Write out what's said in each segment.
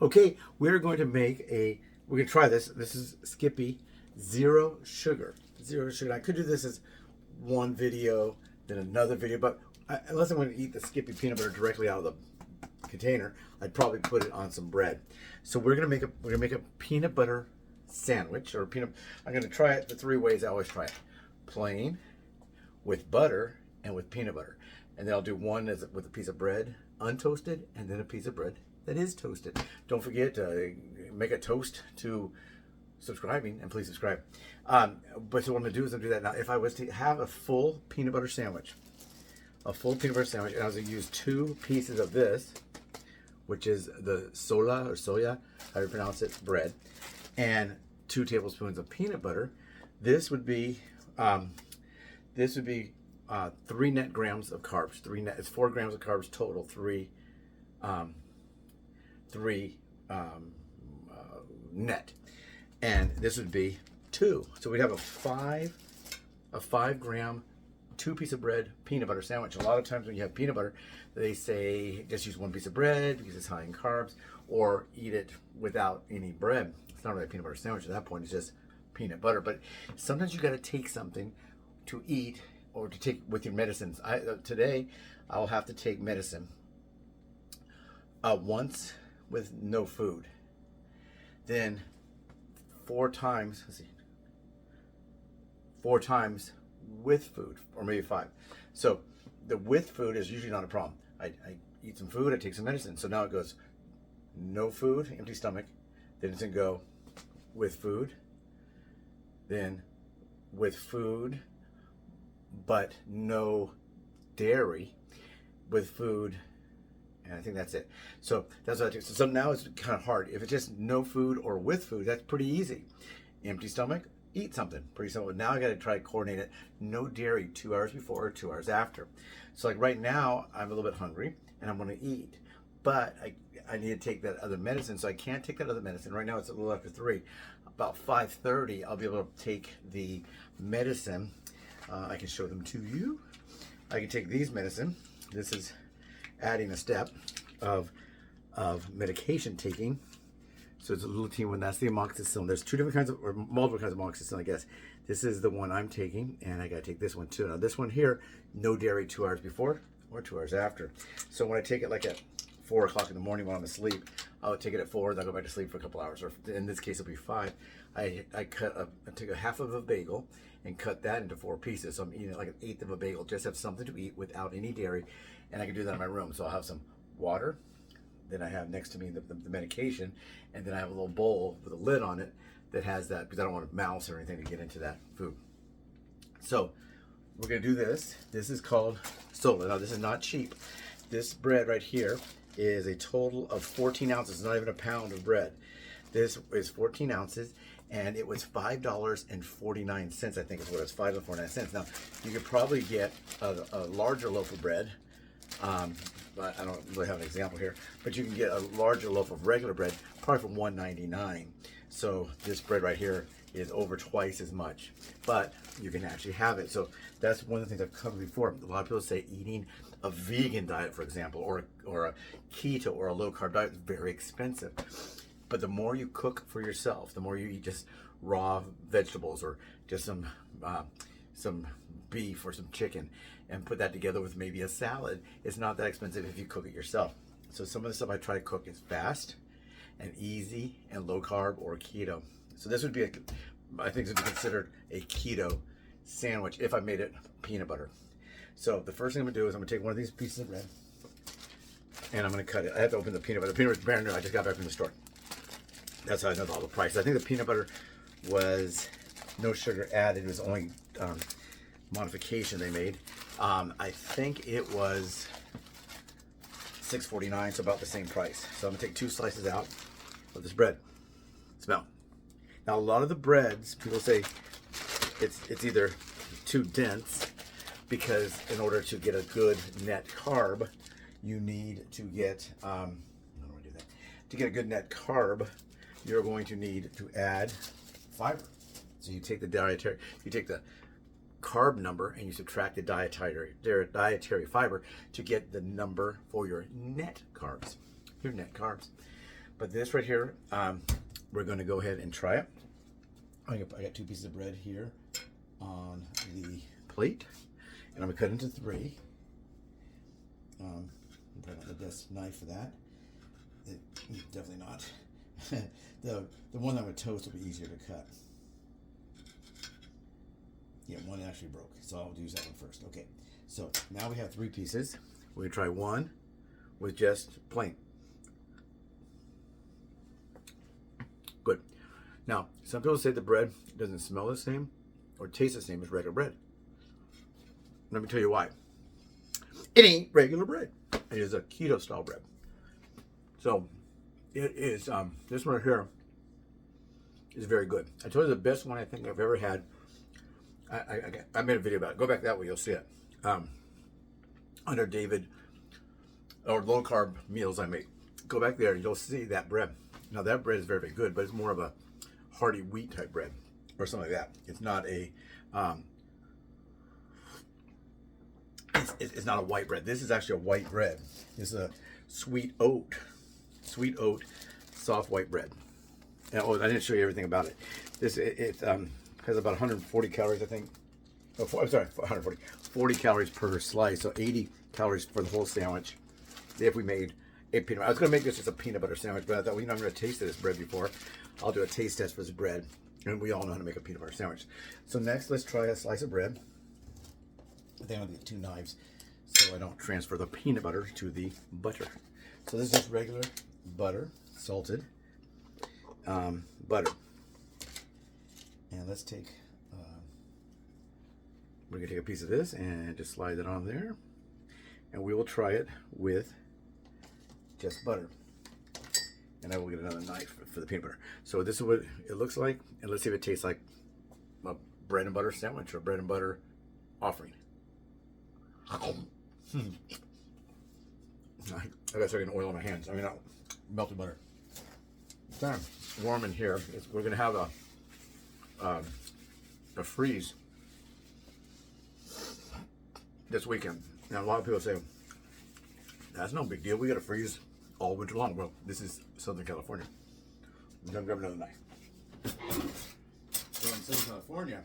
Okay, we're going to try this. This is Skippy Zero Sugar. Zero sugar. I could do this as one video, then another video, but unless I'm going to eat the Skippy peanut butter directly out of the container, I'd probably put it on some bread. So we're gonna make a peanut butter sandwich, or I'm gonna try it the three ways I always try it: plain, with butter, and with peanut butter. And then I'll do one with a piece of bread, untoasted, and then a piece of bread that is toasted. Don't forget to make a toast to subscribing, and please subscribe. But so what I'm gonna do is I'm gonna do that now. If I was to have a full peanut butter sandwich, and I was gonna use 2 pieces of this, which is the sola or soya, how you pronounce it, bread, and 2 tablespoons of peanut butter. This would be 3 net grams of carbs. It's 4 grams of carbs total. 3 net, and this would be 2. So we'd have a 5 gram 2 piece of bread peanut butter sandwich. A lot of times when you have peanut butter, they say just use 1 piece of bread because it's high in carbs, or eat it without any bread. It's not really a peanut butter sandwich at that point. It's just peanut butter. But sometimes you got to take something to eat or to take with your medicines. Today I'll have to take medicine once with no food, then 4 times. Let's see, 4 times with food, or maybe 5. So the with food is usually not a problem. I eat some food, I take some medicine. So now it goes no food, empty stomach, then it's gonna go with food, then with food but no dairy, with food, and I think that's it. So that's what I do. So now it's kind of hard. If it's just no food or with food, that's pretty easy. Empty stomach, eat something. Pretty simple. Now I got to try to coordinate it. No dairy 2 hours before or 2 hours after. So like right now, I'm a little bit hungry and I'm going to eat, but I need to take that other medicine, so I can't take that other medicine. Right now it's a little after 3. About 5:30, I'll be able to take the medicine. I can show them to you. I can take these medicine. This is adding a step of medication taking. So it's a little teeny one. That's the amoxicillin. There's 2 different kinds of, or multiple kinds of amoxicillin, I guess. This is the one I'm taking, and I gotta take this one too. Now this one here, no dairy 2 hours before or 2 hours after. So when I take it like at 4 o'clock in the morning when I'm asleep, I'll take it at 4, then I'll go back to sleep for a couple hours, or in this case it'll be 5. I took a half of a bagel and cut that into 4 pieces. So I'm eating like 1/8 of a bagel, just have something to eat without any dairy, and I can do that in my room. So I'll have some water, then I have next to me the medication, and then I have a little bowl with a lid on it that has that, because I don't want a mouse or anything to get into that food. So we're gonna do this. This is called sola. Now this is not cheap. This bread right here is a total of 14 ounces. It's not even a pound of bread. This is 14 ounces, and it was $5.49, I think is what it was, $5.49. Now, you could probably get a larger loaf of bread, but I don't really have an example here, but you can get a larger loaf of regular bread, probably for $1.99. So this bread right here is over twice as much, but you can actually have it. So that's one of the things I've covered before. A lot of people say eating a vegan diet, for example, or a keto or a low carb diet is very expensive. But the more you cook for yourself, the more you eat just raw vegetables or just some beef or some chicken, and put that together with maybe a salad, it's not that expensive if you cook it yourself. So some of the stuff I try to cook is fast and easy and low carb or keto. So this would be I think this would be considered a keto sandwich if I made it peanut butter. So the first thing I'm gonna do is I'm gonna take one of these pieces of bread and I'm gonna cut it. I have to open the peanut butter. The peanut butter's brand new. I just got back from the store. That's how I know all the prices. I think the peanut butter was no sugar added. It was only modification they made. I think it was $6.49, so about the same price. So I'm gonna take 2 slices out of this bread. Smell. Now a lot of the breads, people say it's either too dense, because in order to get a good net carb, you need to get, how do I do that? To get a good net carb, you're going to need to add fiber. So you take the carb number and you subtract the dietary fiber to get the number for your net carbs. But this right here, we're going to go ahead and try it. I got 2 pieces of bread here on the plate, and I'm going to cut into 3. Probably not the best knife for that. Definitely not. the one that I'm going to toast will be easier to cut. Yeah, one actually broke, so I'll use that one first. Okay, so now we have 3 pieces. We're going to try one with just plain. Good. Now, some people say the bread doesn't smell the same or taste the same as regular bread. Let me tell you why. It ain't regular bread. It is a keto style bread. So it is, this one right here is very good. I told you the best one I think I've ever had. I made a video about it. Go back that way, you'll see it. Under David, or low carb meals I make. Go back there, you'll see that bread. Now that bread is very, very good, but it's more of a hearty wheat type bread or something like that. It's not a, it's not a white bread. This is actually a white bread. It's a sweet oat, soft white bread. And, oh, I didn't show you everything about it. This has about 140 calories, I think. Oh, I'm sorry, 140, 40 calories per slice, so 80 calories for the whole sandwich. If we made a peanut, I was going to make this just a peanut butter sandwich, but I thought, well, I'm going to taste this bread before. I'll do a taste test for this bread, and we all know how to make a peanut butter sandwich. So next, let's try a slice of bread. I think I'm going to get 2 knives so I don't transfer the peanut butter to the butter. So this is just regular butter, salted butter. And let's take, we're going to take a piece of this and just slide it on there. And we will try it with just butter. And I will get another knife for the peanut butter. So this is what it looks like. And let's see if it tastes like a bread and butter sandwich or bread and butter offering. I gotta start getting oil on my hands. I mean, melted butter. It's kind of warm in here. We're gonna have a freeze this weekend. Now a lot of people say that's no big deal. We got a freeze all winter long. Well, this is Southern California. I'm gonna grab another knife. So in Southern California,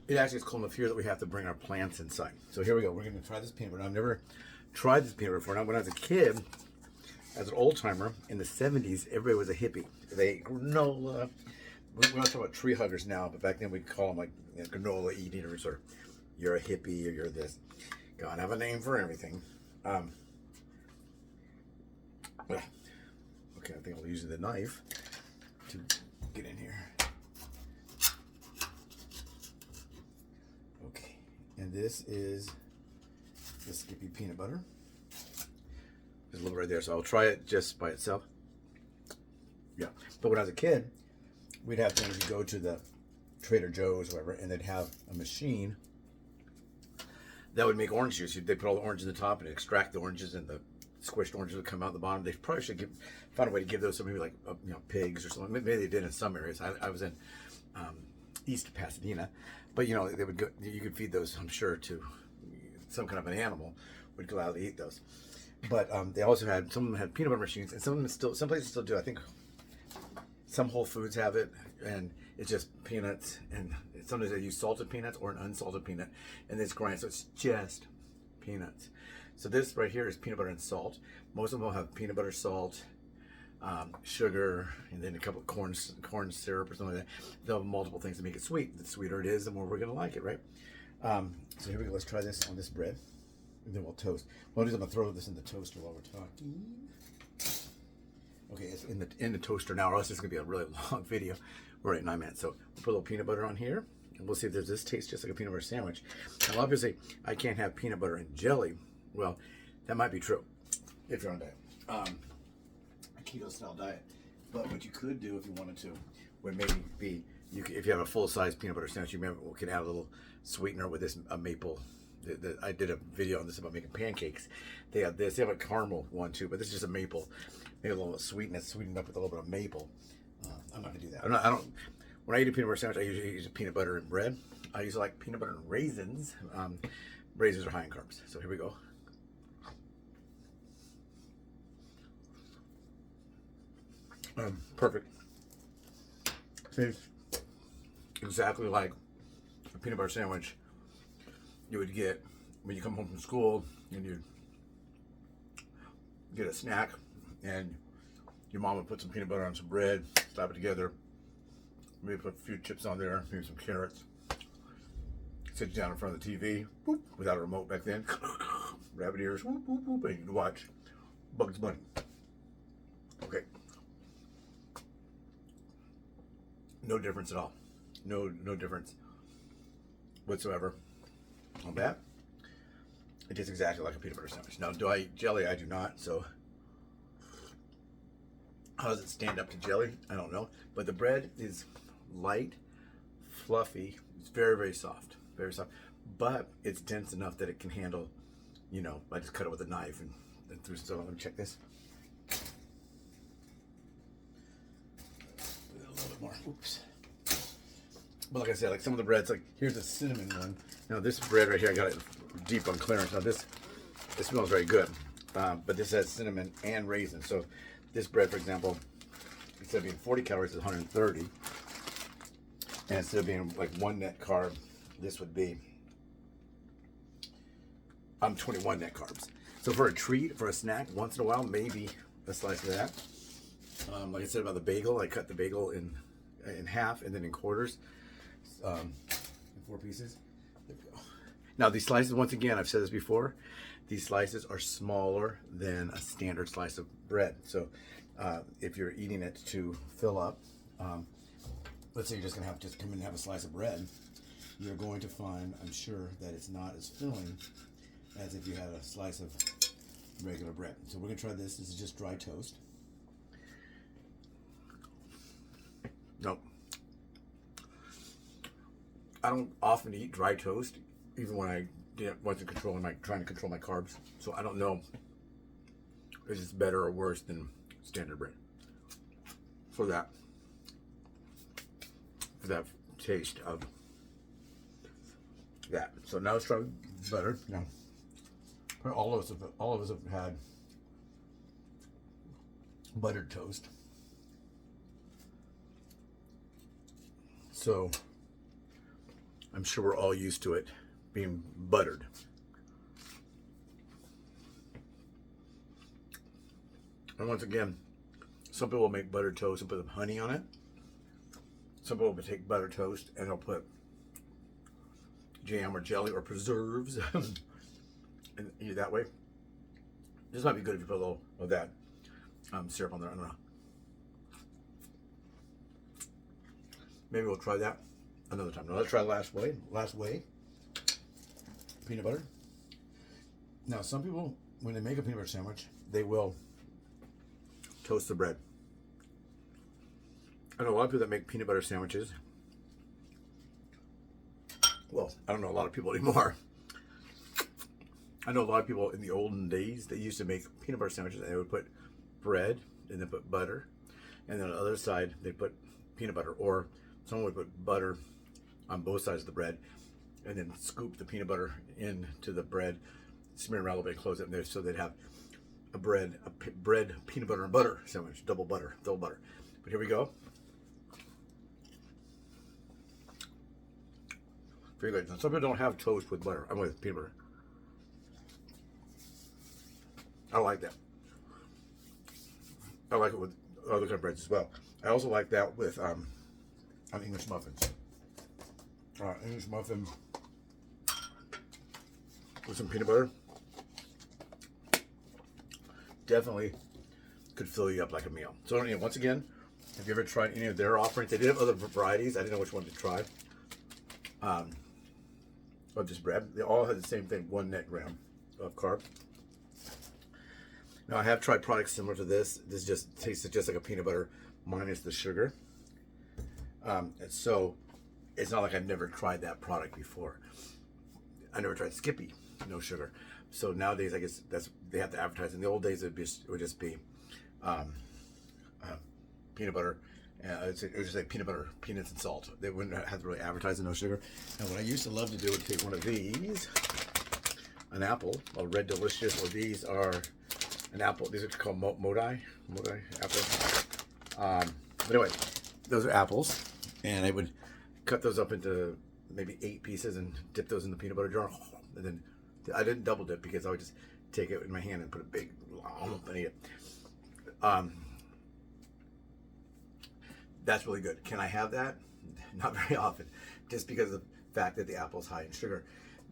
it actually is cold enough here that we have to bring our plants inside. So here we go. We're going to try this peanut butter. I've never tried this peanut butter before. Now, when I was a kid, as an old timer in the 70s, everybody was a hippie. They ate granola. We're not talking about tree huggers now, but back then we'd call them like granola eaters, or you're a hippie, or you're this. God, have a name for everything. Okay, I think I'll use the knife to get in here. And this is the Skippy peanut butter. There's a little right there, so I'll try it just by itself. Yeah, but when I was a kid, we'd have things, you go to the Trader Joe's or whatever, and they'd have a machine that would make orange juice. They put all the oranges in the top and extract the oranges, and the squished oranges would come out the bottom. They probably should find a way to give those to maybe like pigs or something. Maybe they did in some areas. I was in east of Pasadena. But they would go. You could feed those, I'm sure, to some kind of an animal would go out to eat those. But they also had, some of them had peanut butter machines, and some places still do. I think some Whole Foods have it, and it's just peanuts, and sometimes they use salted peanuts or an unsalted peanut, and it's grind, so it's just peanuts. So this right here is peanut butter and salt. Most of them will have peanut butter, salt, sugar, and then a couple of corn syrup or something like that. They'll have multiple things to make it sweet. The sweeter it is, the more we're gonna like it, right? So here we go. Let's try this on this bread, and then we'll toast. Well, I'm gonna throw this in the toaster while we're talking. Okay, it's in the toaster now, or else it's gonna be a really long video. We're at 9 minutes, so we'll put a little peanut butter on here, and we'll see if this tastes just like a peanut butter sandwich. Now, a lot of people say I can't have peanut butter and jelly. Well, that might be true if you're on a diet. Keto style diet, but what you could do if you wanted to would maybe be if you have a full-size peanut butter sandwich, you remember we could add a little sweetener with this maple. I did a video on this about making pancakes. They have this. They have a caramel one too, but this is just a maple. Maybe a little sweetness, sweetened up with a little bit of maple. I'm not gonna do that. I don't. When I eat a peanut butter sandwich, I usually use peanut butter and bread. I usually like peanut butter and raisins. Raisins are high in carbs. So here we go. Perfect. Tastes exactly like a peanut butter sandwich you would get when you come home from school and you get a snack and your mom would put some peanut butter on some bread, slap it together, maybe put a few chips on there, maybe some carrots, sit you down in front of the TV, boop, without a remote back then, rabbit ears, whoop, whoop, whoop, and you'd watch Bugs Bunny. Okay. No difference at all. No difference whatsoever on that. It tastes exactly like a peanut butter sandwich. Now, do I eat jelly? I do not. So, how does it stand up to jelly? I don't know. But the bread is light, fluffy. It's very, very soft. Very soft. But it's dense enough that it can handle, you know, I just cut it with a knife and through some. Let me check this. A little bit more. Oops. But like I said, like some of the breads, like here's a cinnamon one. Now this bread right here, I got it deep on clearance. Now it smells very good, but this has cinnamon and raisins. So this bread, for example, instead of being 40 calories, is 130. And instead of being like 1 net carb, this would be 21 net carbs. So for a treat, for a snack, once in a while, maybe a slice of that. Like I said about the bagel, I cut the bagel in half and then in quarters. In 4 pieces. There we go. Now these slices, once again, I've said this before, these slices are smaller than a standard slice of bread. So if you're eating it to fill up, let's say you're just gonna have to come in and have a slice of bread, you're going to find, I'm sure, that it's not as filling as if you had a slice of regular bread. So we're gonna try this. This is just dry toast. Nope. I don't often eat dry toast, even when I wasn't trying to control my carbs. So I don't know if it's better or worse than standard bread for that taste of that. So now let's try butter. Now, all of us have had buttered toast. So I'm sure we're all used to it being buttered. And once again, some people will make buttered toast and put some honey on it. Some people will take buttered toast and they'll put jam or jelly or preserves and eat it that way. This might be good if you put a little of that syrup on there. I don't know. Maybe we'll try that another time. Now let's try last way. Peanut butter. Now some people, when they make a peanut butter sandwich, they will toast the bread. I know a lot of people that make peanut butter sandwiches. Well, I don't know a lot of people anymore. I know a lot of people in the olden days that used to make peanut butter sandwiches and they would put bread and then put butter. And then on the other side, they put peanut butter, or someone would put butter on both sides of the bread and then scoop the peanut butter into the bread, smear it around a little bit, close it in there, so they'd have a bread, peanut butter and butter sandwich, double butter. But here we go. Very good. Now, some people don't have toast with butter. I'm with peanut butter. I like that. I like it with other kind of breads as well. I also like that with on English muffins. English muffin with some peanut butter definitely could fill you up like a meal. So once again, have you ever tried any of their offerings? They did have other varieties. I didn't know which one to try. Of this bread, they all had the same thing: 1 net gram of carb. Now I have tried products similar to this. This just tastes just like a peanut butter minus the sugar. So it's not like I've never tried that product before. I never tried SKIPPY, no sugar. So nowadays, I guess they have to advertise. In the old days, it would just be peanut butter. It would just say peanut butter, peanuts, and salt. They wouldn't have to really advertise the no sugar. And what I used to love to do would take one of these, an apple, a Red Delicious, or these are an apple. These are called Modai apple. But anyway, those are apples, and I would cut those up into maybe 8 pieces and dip those in the peanut butter jar. And then I didn't double dip because I would just take it in my hand and put a big lump and eat it. That's really good. Can I have that? Not very often, just because of the fact that the apple's high in sugar.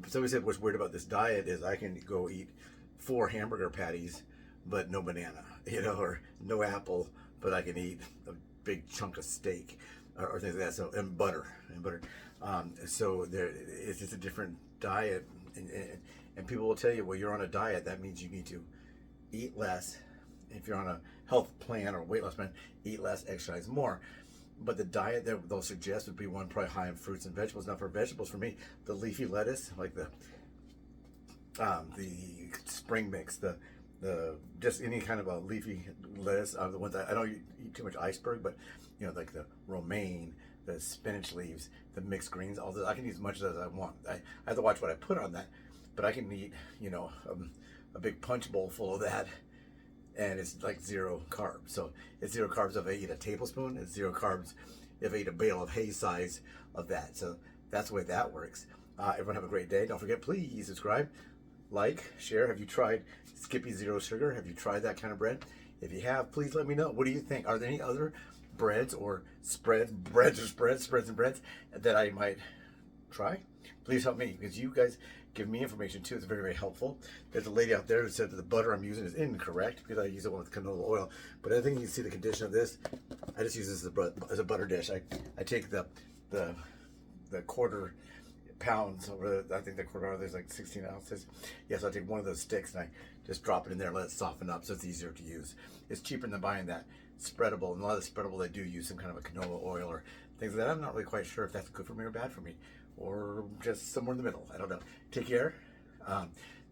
Somebody said what's weird about this diet is I can go eat 4 hamburger patties, but no banana, or no apple, but I can eat a big chunk of steak or things like that. So and butter. So it's just a different diet, and people will tell you, well, you're on a diet. That means you need to eat less. If you're on a health plan or weight loss plan, eat less, exercise more. But the diet that they'll suggest would be one probably high in fruits and vegetables. Now for vegetables, for me, the leafy lettuce, like the spring mix, the just any kind of a leafy lettuce. The ones I don't eat too much iceberg, but like the romaine, the spinach leaves, the mixed greens, all this. I can eat as much as I want. I have to watch what I put on that, but I can eat a big punch bowl full of that. And it's like 0 carbs. So it's 0 carbs if I eat a tablespoon. It's 0 carbs if I eat a bale of hay size of that. So that's the way that works. Everyone have a great day. Don't forget, please subscribe, like, share. Have you tried Skippy Zero Sugar? Have you tried that kind of bread? If you have, please let me know. What do you think? Are there any other breads or spreads that I might try? Please help me, because you guys give me information too. It's very, very helpful. There's a lady out there who said that the butter I'm using is incorrect because I use it with canola oil. But I think you can see the condition of this. I just use this as a butter dish. I take the quarter pounds over. I think the quarter there's like 16 ounces. Yes, I take one of those sticks and I just drop it in there and let it soften up so it's easier to use. It's cheaper than buying that spreadable. And a lot of the spreadable, they do use some kind of a canola oil or things like that. I'm not really quite sure if that's good for me or bad for me, or just somewhere in the middle. I don't know. Take care.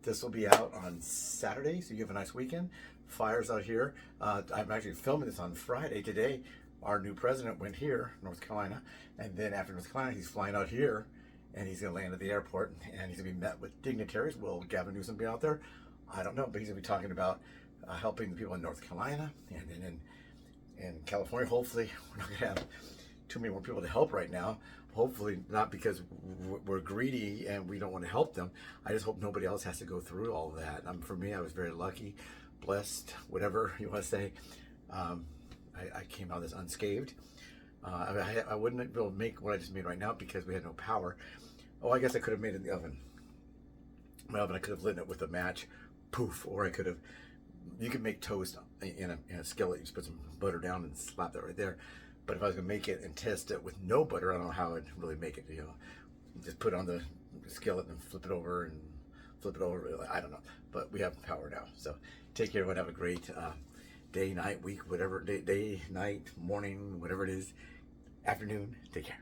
This will be out on Saturday, so you have a nice weekend. Fire's out here. I'm actually filming this on Friday. Today, our new president went here, North Carolina, and then after North Carolina, he's flying out here, and he's going to land at the airport, and he's going to be met with dignitaries. Will Gavin Newsom be out there? I don't know, but he's going to be talking about helping the people in North Carolina and in California. Hopefully, we're not going to have too many more people to help right now. Hopefully not, because we're greedy and we don't want to help them. I just hope nobody else has to go through all of that. For me, I was very lucky, blessed, whatever you want to say. I came out of this unscathed. I wouldn't be able to make what I just made right now because we had no power. Oh, I guess I could have made it in the oven. My oven, I could have lit it with a match, poof, or I could have, you can make toast in a skillet. You just put some butter down and slap that right there. But if I was going to make it and test it with no butter, I don't know how I'd really make it. Just put it on the skillet and flip it over and flip it over. I don't know. But we have power now. So take care, everyone. Have a great day, night, week, whatever. Day, night, morning, whatever it is. Afternoon. Take care.